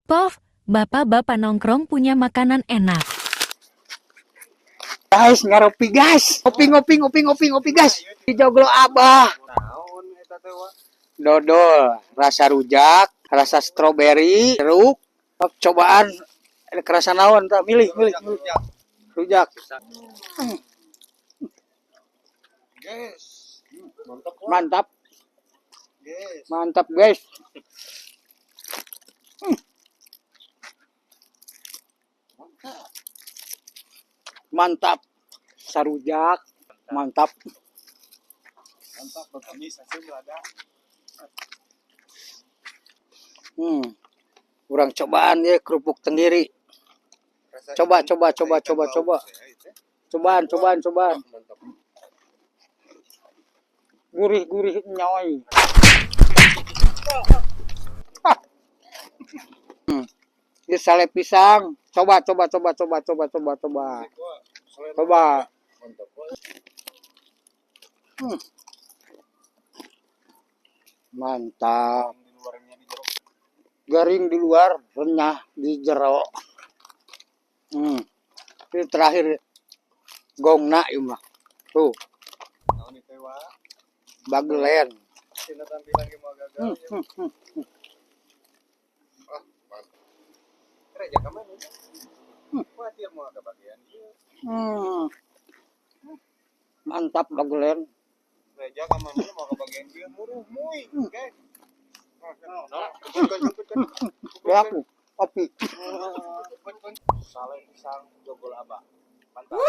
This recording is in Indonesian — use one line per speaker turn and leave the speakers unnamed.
Pov, bapak-bapak nongkrong punya makanan enak.
Guys, ngaropi guys. Ngopi guys. Di joglo abah. Dodol, rasa rujak, rasa stroberi, jeruk. Cobaan kerasa naon tak milih. Rujak. Mantap. Mantap guys. Mantap. Sarujak. Mantap. Kurang cobaan ya kerupuk tenggiri. Coba. Cobaan. Gurih nyoy. Ini sale pisang. Coba. Mantap. Garing di luar, renyah di jero. Ini terakhir gongna ieu mah. Tuh. Bagelen. Mantap bagelen.
Reja kamu mau ke bagian dia muruh mui, oke?
Ya aku kopi.
Saleh pisang jogol abah. Mantap.